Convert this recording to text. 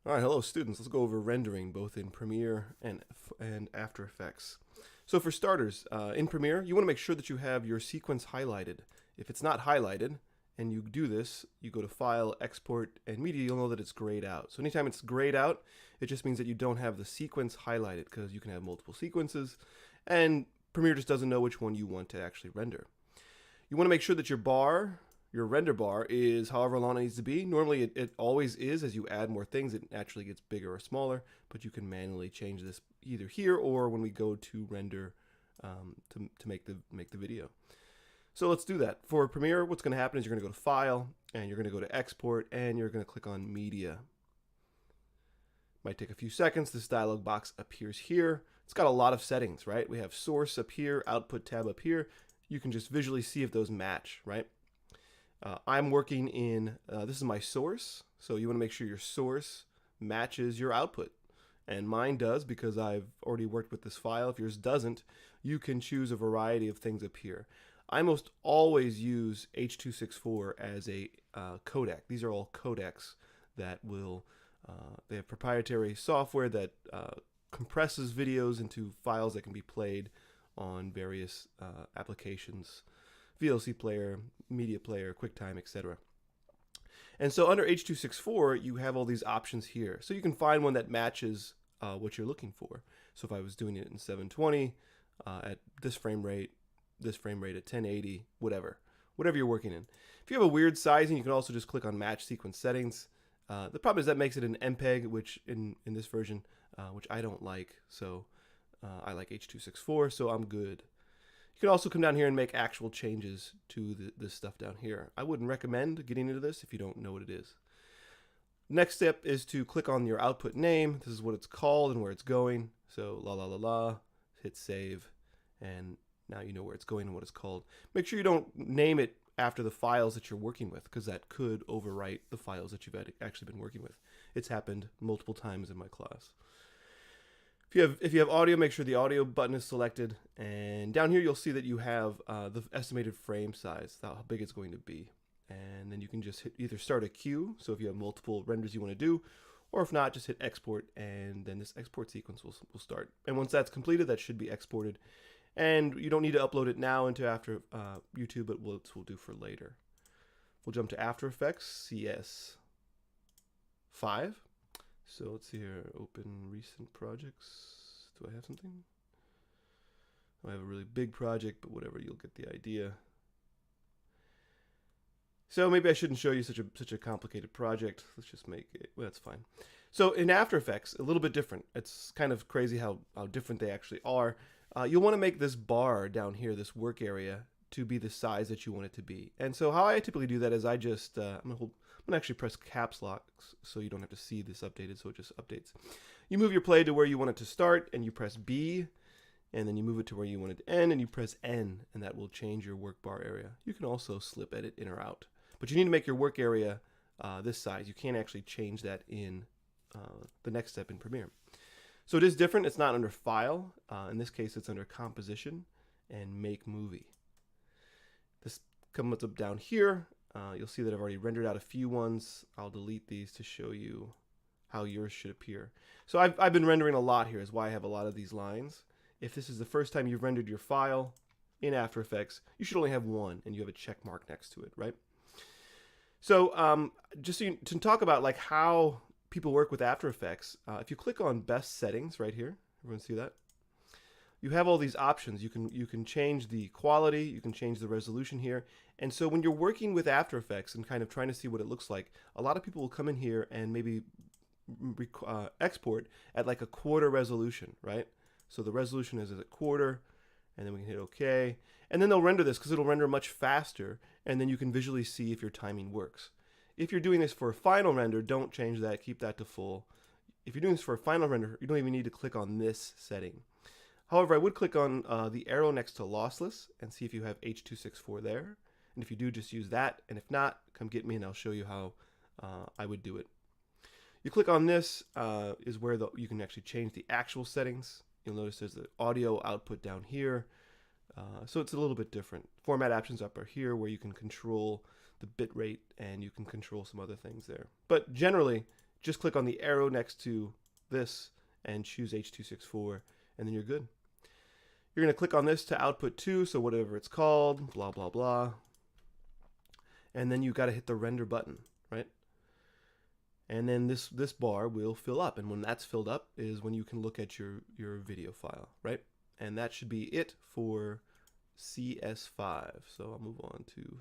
All right, hello students. Let's go over rendering both in Premiere and After Effects. So for starters, in Premiere, you want to make sure that you have your sequence highlighted. If it's not highlighted and you do this, you go to File, Export, and Media, you'll know that it's grayed out. So anytime it's grayed out, it just means that you don't have the sequence highlighted because you can have multiple sequences and Premiere just doesn't know which one you want to actually render. You want to make sure that your render bar is however long it needs to be. Normally it always is. As you add more things, it naturally gets bigger or smaller, but you can manually change this either here or when we go to render to make the video. So let's do that. For Premiere, what's going to happen is you're going to go to File, and you're going to go to Export, and you're going to click on Media. Might take a few seconds. This dialog box appears here. It's got a lot of settings, right? We have Source up here, Output tab up here. You can just visually see if those match, right? I'm working in, this is my source, so you want to make sure your source matches your output. And mine does because I've already worked with this file. If yours doesn't, you can choose a variety of things up here. I most always use H.264 as a codec. These are all codecs that will, they have proprietary software that compresses videos into files that can be played on various applications. VLC player, media player, QuickTime, etc. And so under H.264, you have all these options here. So you can find one that matches what you're looking for. So if I was doing it in 720, at this frame rate at 1080, whatever you're working in. If you have a weird sizing, you can also just click on Match Sequence Settings. The problem is that makes it an MPEG, which in this version, which I don't like. So I like H.264, so I'm good. You can also come down here and make actual changes to this stuff down here. I wouldn't recommend getting into this if you don't know what it is. Next step is to click on your output name. This is what it's called and where it's going. So la la la la, hit save, and now you know where it's going and what it's called. Make sure you don't name it after the files that you're working with because that could overwrite the files that you've actually been working with. It's happened multiple times in my class. If you have audio, make sure the audio button is selected, and down here you'll see that you have the estimated frame size, how big it's going to be, and then you can just hit either start a queue, so if you have multiple renders you want to do, or if not, just hit export, and then this export sequence will start. And once that's completed, that should be exported, and you don't need to upload it now into After YouTube, but we'll do for later. We'll jump to After Effects, cs5. So let's see here, open recent projects. Do I have something? I have a really big project, but whatever, you'll get the idea. So maybe I shouldn't show you such a complicated project. Let's just make it, well, that's fine. So in After Effects, a little bit different. It's kind of crazy how different they actually are. You'll want to make this bar down here, this work area, to be the size that you want it to be. And so how I typically do that is I just, I'm gonna actually press caps lock so you don't have to see this updated, so it just updates. You move your play to where you want it to start and you press B, and then you move it to where you want it to end and you press N, and that will change your work bar area. You can also slip edit in or out, but you need to make your work area this size. You can't actually change that in the next step in Premiere. So it is different. It's not under File. In this case, it's under Composition and Make Movie. This comes up down here. You'll see that I've already rendered out a few ones. I'll delete these to show you how yours should appear. So I've been rendering a lot here, is why I have a lot of these lines. If this is the first time you've rendered your file in After Effects, you should only have one, and you have a check mark next to it, right? So just so to talk about like how people work with After Effects, if you click on Best Settings right here, everyone see that? You have all these options. You can change the quality, you can change the resolution here. And so when you're working with After Effects and kind of trying to see what it looks like, a lot of people will come in here and maybe export at like a quarter resolution, right? So the resolution is at a quarter, and then we can hit OK. And then they'll render this because it'll render much faster, and then you can visually see if your timing works. If you're doing this for a final render, don't change that, keep that to full. If you're doing this for a final render, you don't even need to click on this setting. However, I would click on the arrow next to lossless and see if you have H.264 there. And if you do, just use that. And if not, come get me and I'll show you how I would do it. You click on this is where you can actually change the actual settings. You'll notice there's the audio output down here. So it's a little bit different. Format options up are here where you can control the bit rate and you can control some other things there. But generally, just click on the arrow next to this and choose H.264, and then you're good. You're going to click on this to output 2, so whatever it's called, blah, blah, blah. And then you've got to hit the render button, right? And then this bar will fill up, and when that's filled up is when you can look at your video file, right? And that should be it for cs5. So I'll move on to